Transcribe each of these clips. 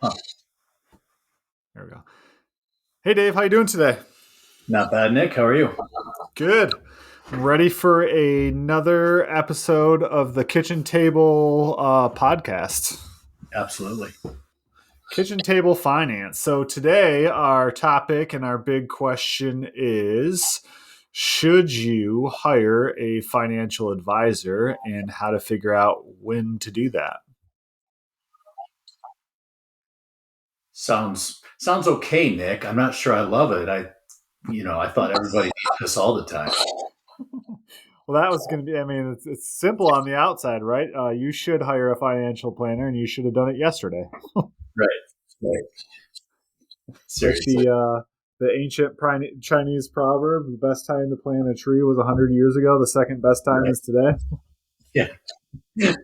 Huh. There we go. Hey, Dave, how you doing today? Not bad, Nick. How are you? Good. Ready for another episode of the Kitchen Table podcast. Absolutely. Kitchen Table Finance. So today, our topic and our big question is: should you hire a financial advisor, and how to figure out when to do that? Sounds okay, Nick. I'm not sure I love it. I thought everybody did this all the time. Well, that was going to be, I mean, it's simple on the outside, right? You should hire a financial planner, and you should have done it yesterday. Right. Right. Like Seriously. the ancient Chinese proverb, the best time to plant a tree was 100 years ago. The second best time Right. is today. Yeah.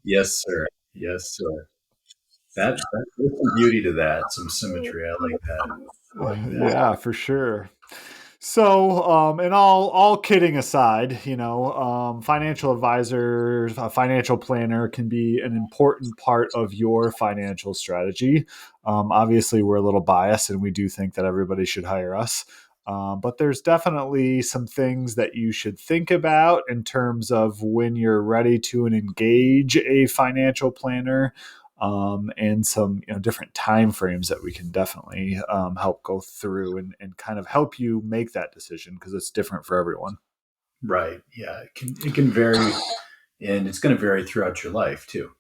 Yes, sir. Yes, sir. There's some beauty to that. Some symmetry. I like that. I like that. Yeah, for sure. So, and all kidding aside, financial advisors, a financial planner can be an important part of your financial strategy. Obviously, we're a little biased, and we do think that everybody should hire us. But there's definitely some things that you should think about in terms of when you're ready to engage a financial planner, and some different time frames that we can definitely help go through and kind of help you make that decision because it's different for everyone. Right. Yeah. It can vary, and it's going to vary throughout your life too.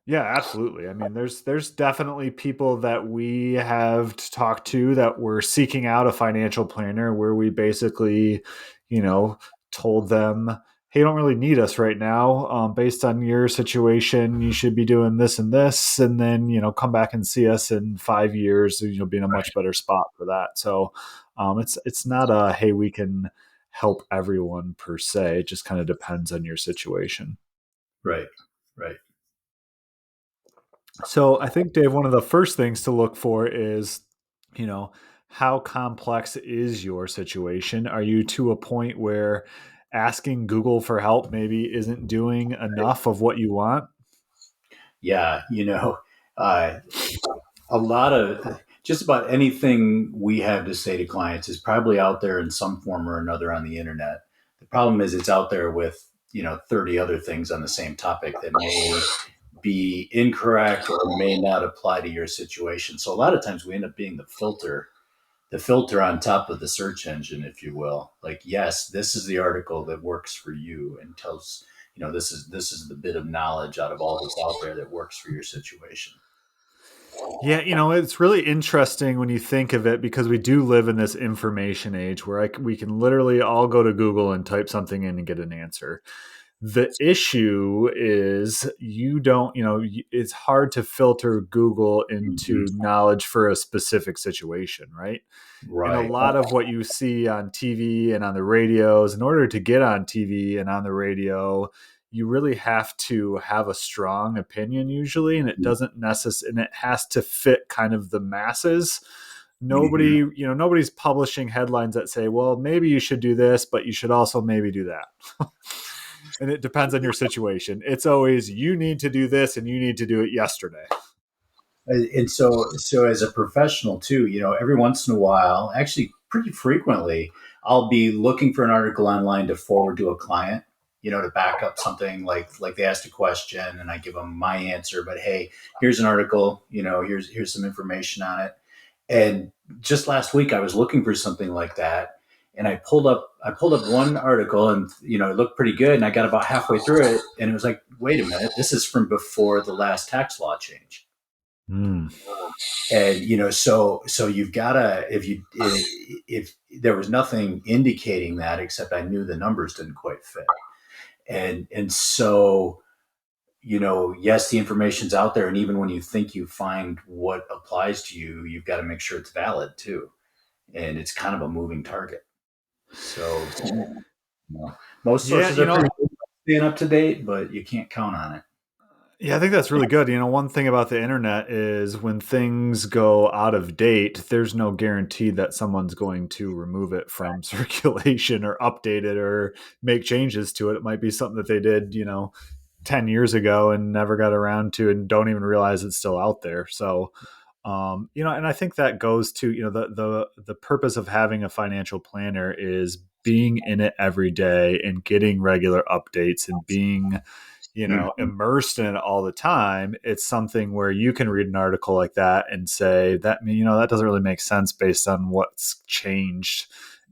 Yeah, absolutely. I mean, there's definitely people that we have talked to that were seeking out a financial planner where we basically, you know, told them, "Hey, you don't really need us right now. Based on your situation, you should be doing this and this, and then come back and see us in 5 years. And you'll be in a much better spot for that." So, it's not a hey, we can help everyone per se. It just kind of depends on your situation. Right. Right. So I think, Dave, one of the first things to look for is, you know, how complex is your situation? Are you to a point where asking Google for help maybe isn't doing enough of what you want? Yeah. Uh, a lot of just about anything we have to say to clients is probably out there in some form or another on the internet. The problem is it's out there with 30 other things on the same topic that may be incorrect or may not apply to your situation. So a lot of times we end up being the filter on top of the search engine, if you will. Like, yes, this is the article that works for you and tells this is the bit of knowledge out of all that's out there that works for your situation. Yeah, it's really interesting when you think of it because we do live in this information age where we can literally all go to Google and type something in and get an answer. The issue is you don't, it's hard to filter Google into Mhm. knowledge for a specific situation, right? And a Right. lot of what you see on TV and on the radios, in order to get on TV and on the radio, you really have to have a strong opinion usually, and it doesn't necessarily, and it has to fit kind of the masses. Mhm. Nobody's publishing headlines that say, well, maybe you should do this, but you should also maybe do that. And it depends on your situation. It's always you need to do this and you need to do it yesterday. And so as a professional too, every once in a while, actually pretty frequently, I'll be looking for an article online to forward to a client, to back up something like they asked a question and I give them my answer, but hey, here's an article, here's some information on it. And just last week I was looking for something like that, and I pulled up one article, and it looked pretty good, and I got about halfway through it and it was like, wait a minute, this is from before the last tax law change. Mm. And so you've got to, if there was nothing indicating that except I knew the numbers didn't quite fit. And so yes, the information's out there, and even when you think you find what applies to you, you've got to make sure it's valid too, and it's kind of a moving target. So most Yeah, sources are pretty good about staying up to date, but you can't count on it. yeah, I think that's really good. One thing about the internet is when things go out of date, there's no guarantee that someone's going to remove it from circulation or update it or make changes to it. It might be something that they did, 10 years ago and never got around to and don't even realize it's still out there. So and I think that goes to, the purpose of having a financial planner is being in it every day and getting regular updates and being, Mhm. immersed in it all the time. It's something where you can read an article like that and say that, that doesn't really make sense based on what's changed,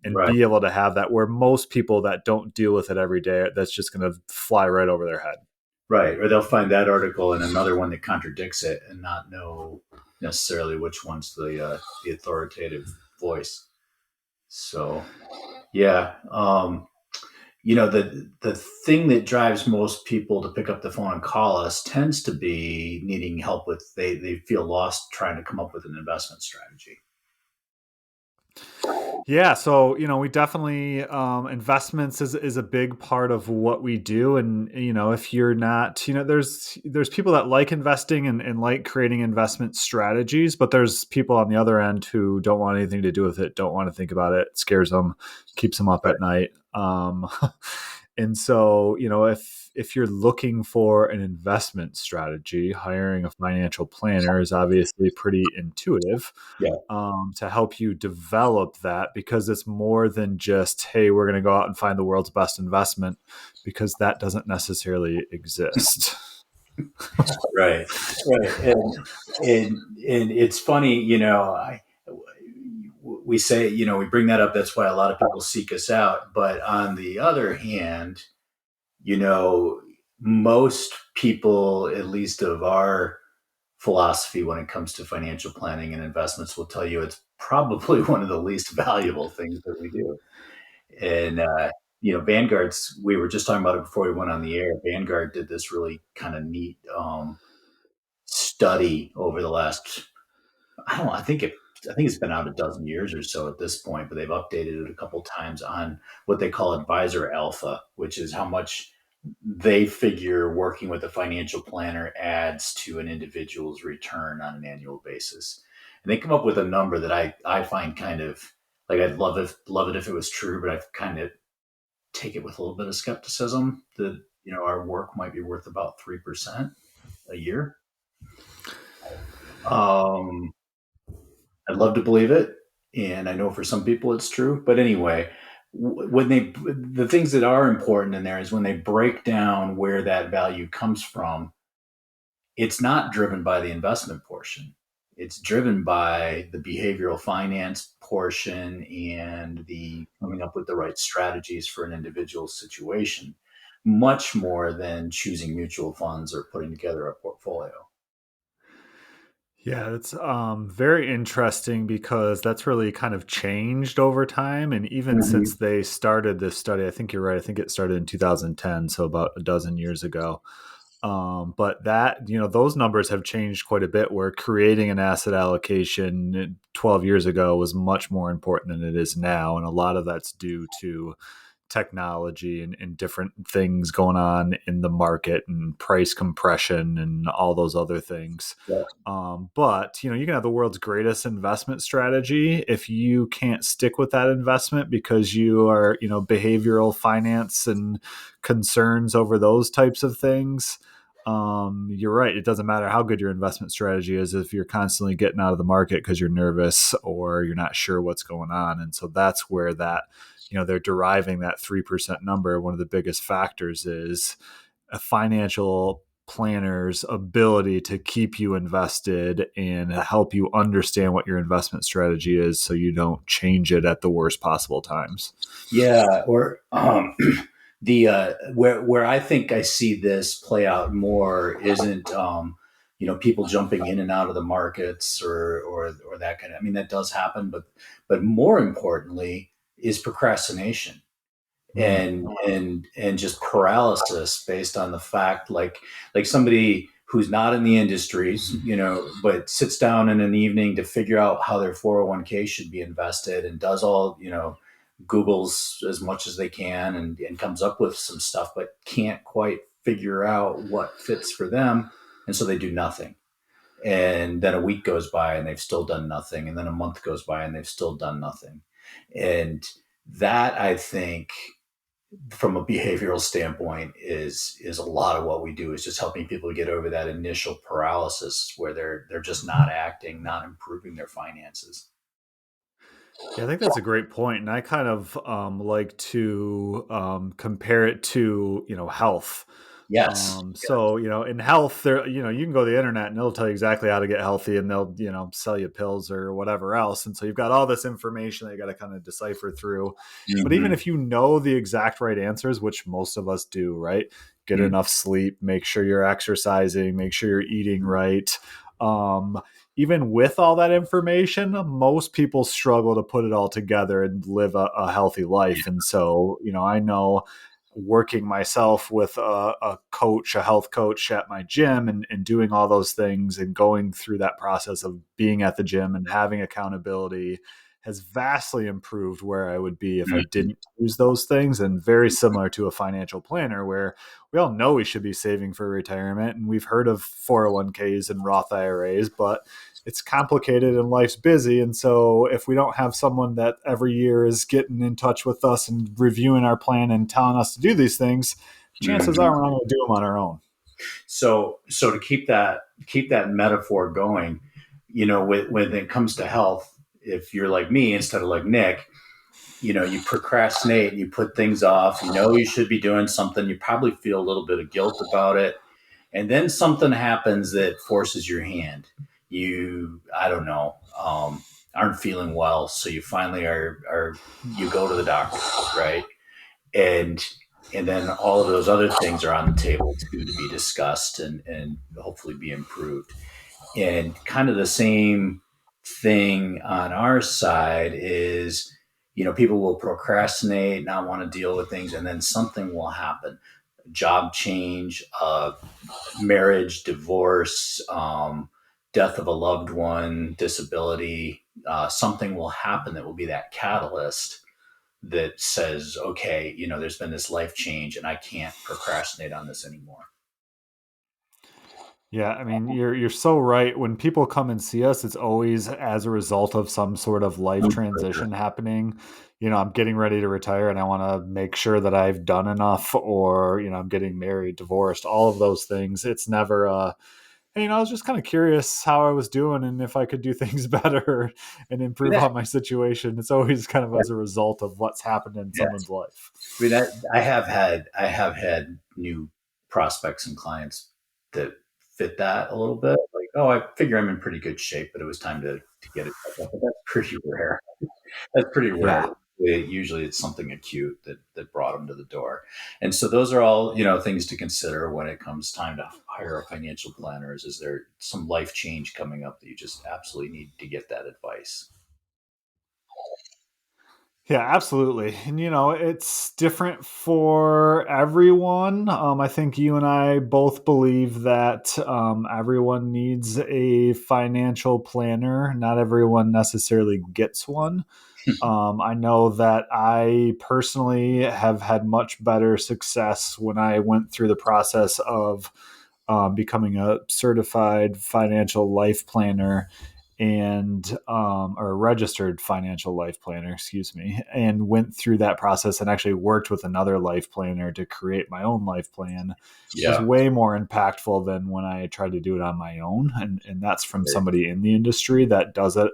and Right. be able to have that, where most people that don't deal with it every day, that's just going to fly right over their head. Right. Or they'll find that article and another one that contradicts it and not know necessarily which one's the authoritative voice. So yeah, the thing that drives most people to pick up the phone and call us tends to be needing help with they feel lost trying to come up with an investment strategy. Yeah, so we definitely, investments is a big part of what we do, and if you're not, there's people that like investing and like creating investment strategies, but there's people on the other end who don't want anything to do with it, don't want to think about it, scares them, keeps them up Right. at night. And so if you're looking for an investment strategy, hiring a financial planner is obviously pretty intuitive, Yeah. to help you develop that, because it's more than just, hey, we're going to go out and find the world's best investment, because that doesn't necessarily exist. Right. Right. And it's funny, we say, we bring that up. That's why a lot of people seek us out. But on the other hand, you know, most people, at least of our philosophy when it comes to financial planning and investments, will tell you it's probably one of the least valuable things that we do. And, Vanguard's, we were just talking about it before we went on the air. Vanguard did this really kind of neat study over the last, I don't know, I think it's been out a dozen years or so at this point, but they've updated it a couple times on what they call advisor alpha, which is how much they figure working with a financial planner adds to an individual's return on an annual basis. And they come up with a number that I find kind of like I'd love it if it was true, but I've kind of take it with a little bit of skepticism that our work might be worth about 3% a year. Um, I'd love to believe it, and I know for some people it's true. But anyway, when the things that are important in there is when they break down where that value comes from. It's not driven by the investment portion. It's driven by the behavioral finance portion and the coming up with the right strategies for an individual situation, much more than choosing mutual funds or putting together a portfolio. Yeah, that's very interesting, because that's really kind of changed over time. And even since Mhm. they started this study, I think you're right. I think it started in 2010, so about a dozen years ago. But that, those numbers have changed quite a bit, where creating an asset allocation 12 years ago was much more important than it is now. And a lot of that's due to technology and different things going on in the market and price compression and all those other things. Yeah. But you can have the world's greatest investment strategy if you can't stick with that investment because you are, behavioral finance and concerns over those types of things. You're right. It doesn't matter how good your investment strategy is if you're constantly getting out of the market because you're nervous or you're not sure what's going on. And so that's where that, they're deriving that 3% number. One of the biggest factors is a financial planner's ability to keep you invested and help you understand what your investment strategy is so you don't change it at the worst possible times. Yeah, or the where I think I see this play out more isn't people jumping in and out of the markets or that kind of. I mean that does happen, but more importantly is procrastination Mm. and just paralysis based on the fact like somebody who's not in the industries, but sits down in an evening to figure out how their 401k should be invested and does all, Googles as much as they can and comes up with some stuff, but can't quite figure out what fits for them. And so they do nothing. And then a week goes by and they've still done nothing. And then a month goes by and they've still done nothing. And that I think from a behavioral standpoint is a lot of what we do is just helping people get over that initial paralysis where they're just not acting, not improving their finances. Yeah, I think that's a great point, and I kind of like to compare it to health. Yes. So in health, there you can go to the internet and it'll tell you exactly how to get healthy, and they'll sell you pills or whatever else, and so you've got all this information that you got to kind of decipher through. But even Hmm. if you know the exact right answers, which most of us do, right? Get Hmm. enough sleep, make sure you're exercising, make sure you're eating right. Um, Even with all that information, most people struggle to put it all together and live a healthy life. And so, I know working myself with a coach, a health coach at my gym, and doing all those things and going through that process of being at the gym and having accountability has vastly improved where I would be if I Hmm. didn't use those things. And very similar to a financial planner where we all know we should be saving for retirement and we've heard of 401ks and Roth IRAs, but it's complicated and life's busy. And so if we don't have someone that every year is getting in touch with us and reviewing our plan and telling us to do these things, chances Hmm. are we're not going to do them on our own. So to keep that metaphor going, when it comes to health, if you're like me instead of like Nick, you procrastinate and you put things off. You should be doing something. You probably feel a little bit of guilt about it. And then something happens that forces your hand. I don't know, aren't feeling well. So you finally you go to the doctor, right? And, and then all of those other things are on the table too to be discussed and hopefully be improved. And kind of the same thing on our side is, people will procrastinate, not want to deal with things, and then something will happen. Job change, marriage, divorce, death of a loved one, disability, something will happen that will be that catalyst that says, okay, there's been this life change and I can't procrastinate on this anymore. Yeah, I mean, you're so right. When people come and see us, it's always as a result of some sort of life transition happening. I'm getting ready to retire and I want to make sure that I've done enough, or I'm getting married, divorced, all of those things. It's never hey, I was just kind of curious how I was doing and if I could do things better and I mean, improve on my situation. It's always kind of yeah, as a result of what's happened in yeah. someone's life. I mean, I have had new prospects and clients that fit that a little bit. Like, oh, I figure I'm in pretty good shape, but it was time to get it checked out. But that's pretty rare. That's pretty rare. Yeah. Usually, it's something acute that brought them to the door. And so, those are all things to consider when it comes time to hire a financial planner. Is there some life change coming up that you just absolutely need to get that advice? Yeah, absolutely. And it's different for everyone. I think you and I both believe that everyone needs a financial planner. Not everyone necessarily gets one. I know that I personally have had much better success when I went through the process of becoming a certified financial life planner and or a registered financial life planner, excuse me, and went through that process and actually worked with another life planner to create my own life plan was Yeah. way more impactful than when I tried to do it on my own. And that's from somebody in the industry that does it,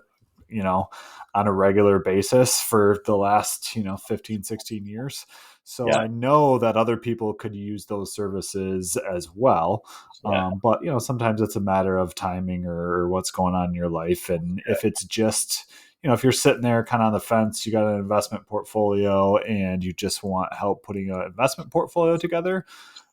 you know, on a regular basis for the last, 15, 16 years. So Yeah. I know that other people could use those services as well. Yeah. But sometimes it's a matter of timing or what's going on in your life. And if it's just, if you're sitting there kind of on the fence, you got an investment portfolio and you just want help putting an investment portfolio together,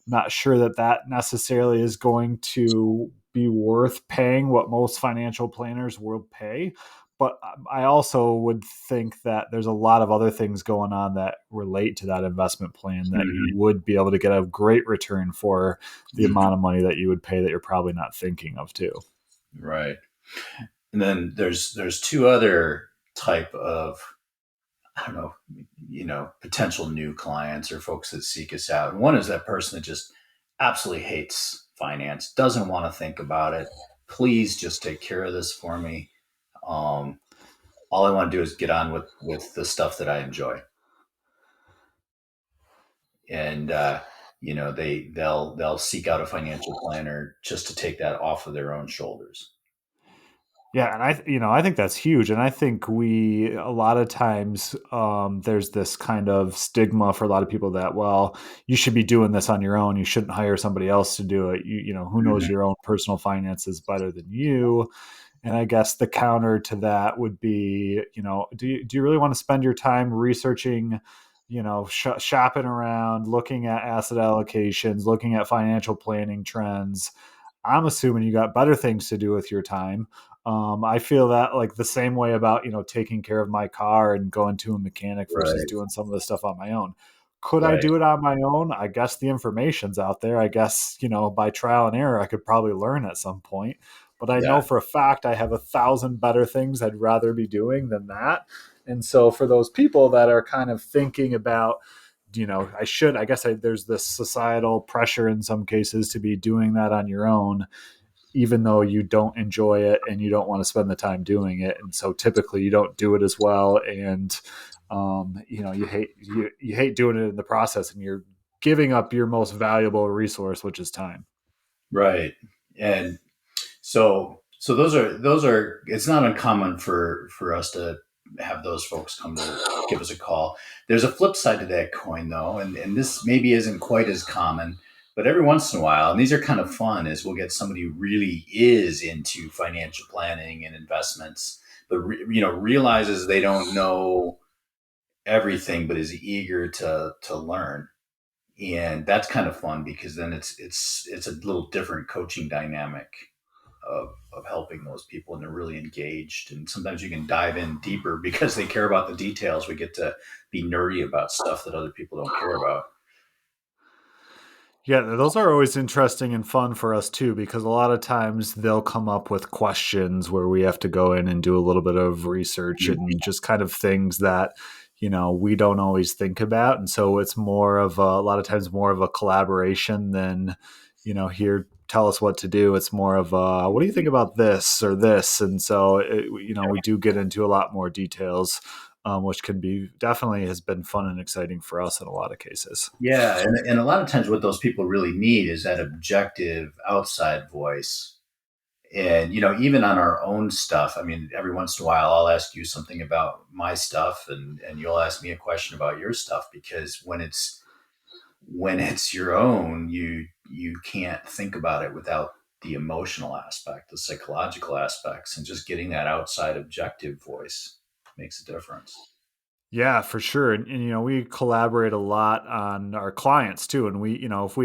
not sure that that necessarily is going to be worth paying what most financial planners will pay. But I also would think that there's a lot of other things going on that relate to that investment plan that you Hmm. would be able to get a great return for the Hmm. amount of money that you would pay that you're probably not thinking of too. Right. And then there's two other type of, I don't know, potential new clients or folks that seek us out. And one is that person that just absolutely hates finance, doesn't want to think about it. Please just take care of this for me. Um, all I want to do is get on with the stuff that I enjoy. and they'll seek out a financial planner just to take that off of their own shoulders. Yeah, and I think that's huge, and I think we a lot of times there's this kind of stigma for a lot of people that, well, you should be doing this on your own. You shouldn't hire somebody else to do it. Who knows Mhm. your own personal finances better than you? And I guess the counter to that would be, do you really want to spend your time researching, shopping around, looking at asset allocations, looking at financial planning trends? I'm assuming you got better things to do with your time. I feel that like the same way about, taking care of my car and going to a mechanic versus Right, doing some of the stuff on my own. Could I right, do it on my own? I guess the information's out there. I guess, by trial and error, I could probably learn at some point. But I know yeah, for a fact I have 1,000 better things I'd rather be doing than that. And so for those people that are kind of thinking about, I guess there's this societal pressure in some cases to be doing that on your own, even though you don't enjoy it and you don't want to spend the time doing it. And so typically you don't do it as well. And, you hate doing it in the process, and you're giving up your most valuable resource, which is time. right. And so those are it's not uncommon for us to have those folks come to give us a call. There's a flip side to that coin though, and this maybe isn't quite as common, but every once in a while, and these are kind of fun, is we'll get somebody who really is into financial planning and investments, but realizes they don't know everything, but is eager to learn. And that's kind of fun because then it's a little different coaching dynamic of helping those people, and they're really engaged, and sometimes you can dive in deeper because they care about the details. We get to be nerdy about stuff that other people don't care about. Yeah, those are always interesting and fun for us too, because a lot of times they'll come up with questions where we have to go in and do a little bit of research and just kind of things that, we don't always think about. And so it's more of a lot of times more of a collaboration than, here, tell us what to do. It's more of a, what do you think about this or this? And so, we do get into a lot more details, which can be definitely has been fun and exciting for us in a lot of cases. Yeah, and a lot of times what those people really need is that objective outside voice. And even on our own stuff, I mean, every once in a while I'll ask you something about my stuff, and you'll ask me a question about your stuff, because when it's your own, you can't think about it without the emotional aspect, the psychological aspects, and just getting that outside objective voice makes a difference. Yeah, for sure. And we collaborate a lot on our clients too. And if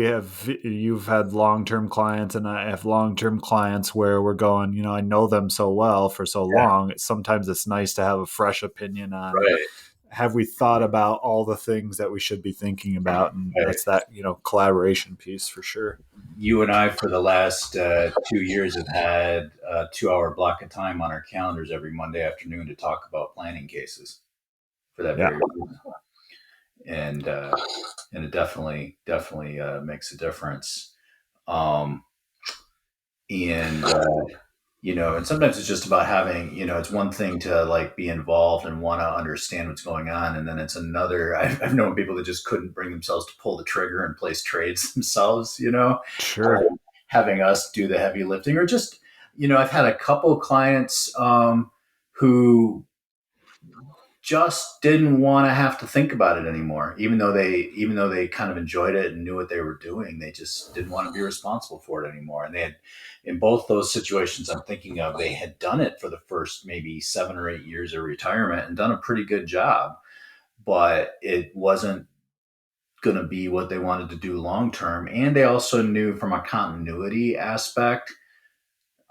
you've had long term clients and I have long term clients where we're going, I know them so well for so Yeah, long. Sometimes it's nice to have a fresh opinion on, right, have we thought about all the things that we should be thinking about? And right. that's that, collaboration piece for sure. You and I, for the last 2 years, have had a 2 hour block of time on our calendars every Monday afternoon to talk about planning cases for that Yeah. very reason. And it definitely makes a difference. Um, and sometimes it's just about having, it's one thing to like be involved and want to understand what's going on, and then it's another. I've known people that just couldn't bring themselves to pull the trigger and place trades themselves. Sure. Having us do the heavy lifting, or just, I've had a couple clients who just didn't want to have to think about it anymore, even though they kind of enjoyed it and knew what they were doing. They just didn't want to be responsible for it anymore, and they had, in both those situations I'm thinking of, they had done it for the first maybe 7 or 8 years of retirement and done a pretty good job, but it wasn't going to be what they wanted to do long term. And they also knew, from a continuity aspect,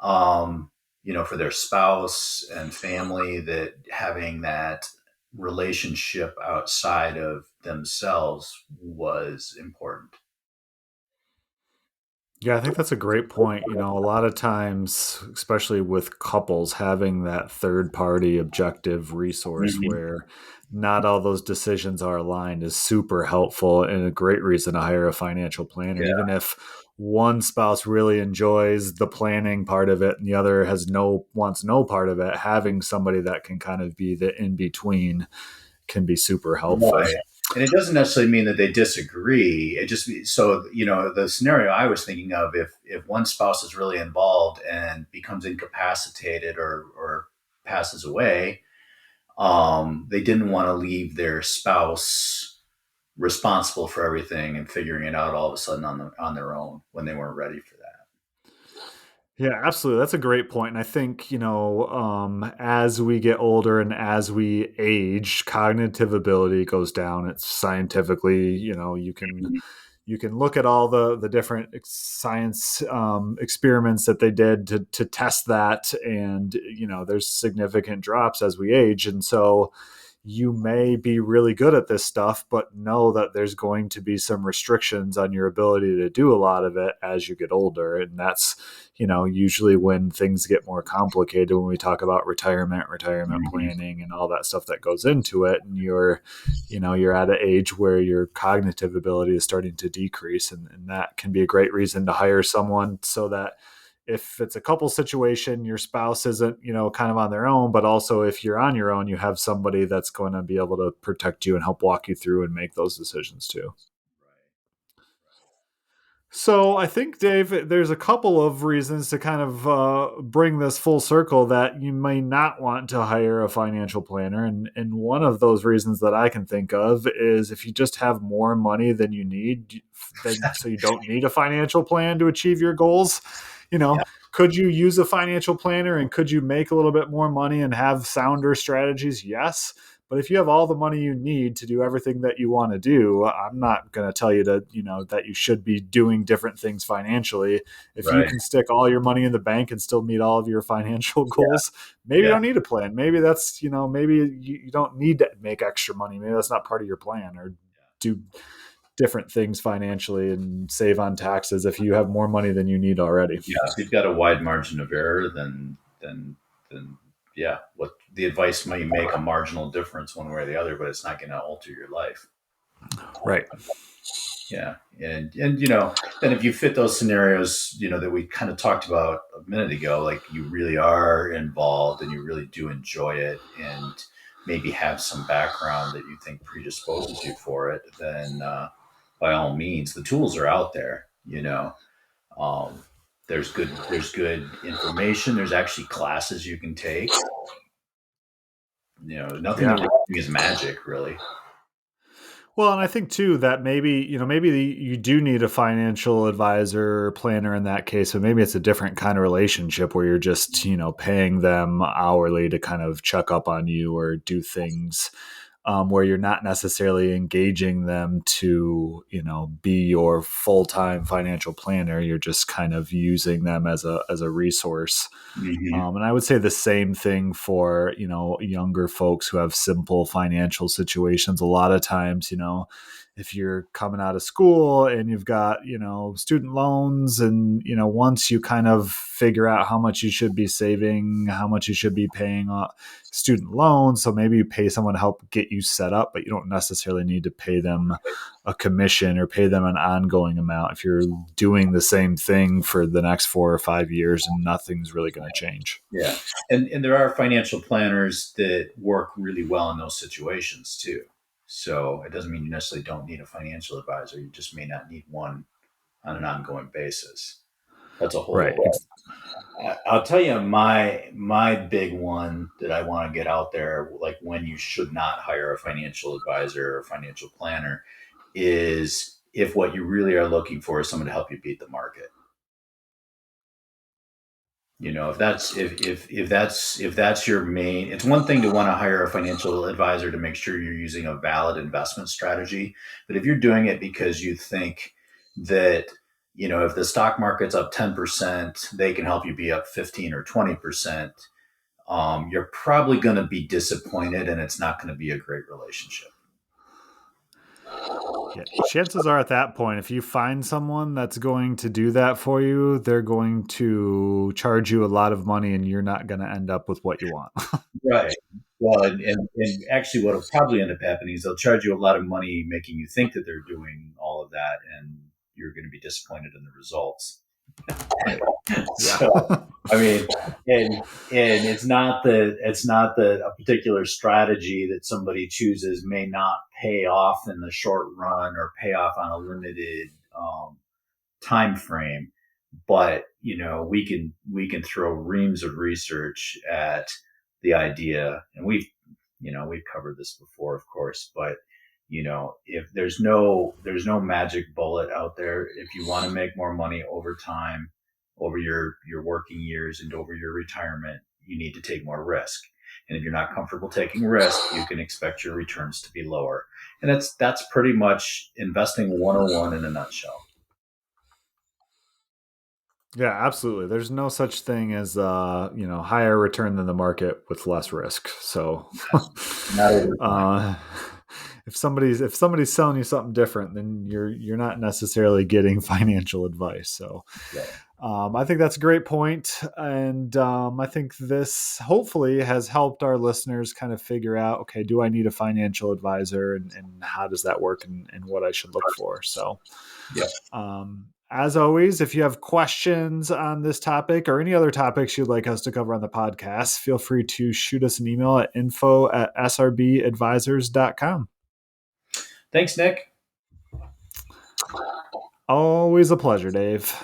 for their spouse and family, that having that relationship outside of themselves was important. Yeah, I think that's a great point. A lot of times, especially with couples, having that third party objective resource Mhm. where not all those decisions are aligned is super helpful and a great reason to hire a financial planner. Yeah, Even if one spouse really enjoys the planning part of it and the other wants no part of it, having somebody that can kind of be the in between can be super right. helpful. And it doesn't necessarily mean that they disagree. It just so the scenario I was thinking of, if one spouse is really involved and becomes incapacitated or passes away, they didn't want to leave their spouse responsible for everything and figuring it out all of a sudden on their own when they weren't ready for that. Yeah, absolutely. That's a great point. And I think, as we get older and as we age, cognitive ability goes down. It's scientifically, you can look at all the different science experiments that they did to test that, and there's significant drops as we age, and so you may be really good at this stuff, but know that there's going to be some restrictions on your ability to do a lot of it as you get older. And that's, usually when things get more complicated when we talk about retirement Mm-hmm. planning and all that stuff that goes into it. And you're at an age where your cognitive ability is starting to decrease. And that can be a great reason to hire someone so that if it's a couple situation, your spouse isn't, kind of on their own, but also if you're on your own, you have somebody that's going to be able to protect you and help walk you through and make those decisions too. So I think, Dave, there's a couple of reasons to kind of bring this full circle that you may not want to hire a financial planner. And one of those reasons that I can think of is if you just have more money than you need, then so you don't need a financial plan to achieve your goals. You Yeah, know, could you use a financial planner and could you make a little bit more money and have sounder strategies? Yes. But if you have all the money you need to do everything that you want to do, I'm not going to tell you to, that you should be doing different things financially. If you right. can stick all your money in the bank and still meet all of your financial Yeah, goals, maybe you yeah, don't need a plan. Maybe that's, maybe you don't need to make extra money. Maybe that's not part of your plan, or do different things financially and save on taxes if you have more money than you need already. yeah. If you've got a wide margin of error, then yeah, what the advice might make a marginal difference one way or the other, but it's not going to alter your life. Right. Yeah, and then if you fit those scenarios, that we kind of talked about a minute ago, like you really are involved and you really do enjoy it, and maybe have some background that you think predisposes you for it, then by all means, the tools are out there. Um, there's good information. There's actually classes you can take. Nothing that Yeah. we're doing is magic, really. Well, and I think too that maybe you do need a financial advisor or planner in that case, but maybe it's a different kind of relationship where you're just, paying them hourly to kind of check up on you or do things where you're not necessarily engaging them to, be your full time financial planner. You're just kind of using them as a resource. Hmm. And I would say the same thing for, younger folks who have simple financial situations. A lot of times, if you're coming out of school and you've got, student loans and, once you kind of figure out how much you should be saving, how much you should be paying off student loans. So maybe you pay someone to help get you set up, but you don't necessarily need to pay them a commission or pay them an ongoing amount if you're doing the same thing for the next 4 or 5 years and nothing's really going to change. Yeah, and there are financial planners that work really well in those situations too. So it doesn't mean you necessarily don't need a financial advisor. You just may not need one on an ongoing basis. That's a Right. whole. I'll tell you my big one that I want to get out there, like when you should not hire a financial advisor or financial planner, is if what you really are looking for is someone to help you beat the market. If that's your main, it's one thing to want to hire a financial advisor to make sure you're using a valid investment strategy. But if you're doing it because you think that, if the stock market's up 10%, they can help you be up 15 or 20%, you're probably going to be disappointed and it's not going to be a great relationship. Yeah. Chances are at that point, if you find someone that's going to do that for you, they're going to charge you a lot of money and you're not going to end up with what you want. Right. Well, and actually, what will probably end up happening is they'll charge you a lot of money, making you think that they're doing all of that, and you're going to be disappointed in the results. Right. Yeah. So, I mean, and it's not that a particular strategy that somebody chooses may not pay off in the short run or pay off on a limited time frame, but we can throw reams of research at the idea, and we've covered this before, of course, but if there's no magic bullet out there. If you want to make more money over time, over your working years and over your retirement, you need to take more risk. And if you're not comfortable taking risk, you can expect your returns to be lower. And that's pretty much investing 101 in a nutshell. Yeah, absolutely. There's no such thing as higher return than the market with less risk. So Not over time. uh if somebody's selling you something different, then you're not necessarily getting financial advice. So Right. I think that's a great point, and I think this hopefully has helped our listeners kind of figure out, okay, do I need a financial advisor, and how does that work, and what I should look for. So, Yep. as always, if you have questions on this topic or any other topics you'd like us to cover on the podcast, feel free to shoot us an email at info@srbadvisors.com. Thanks, Nick. Always a pleasure, Dave.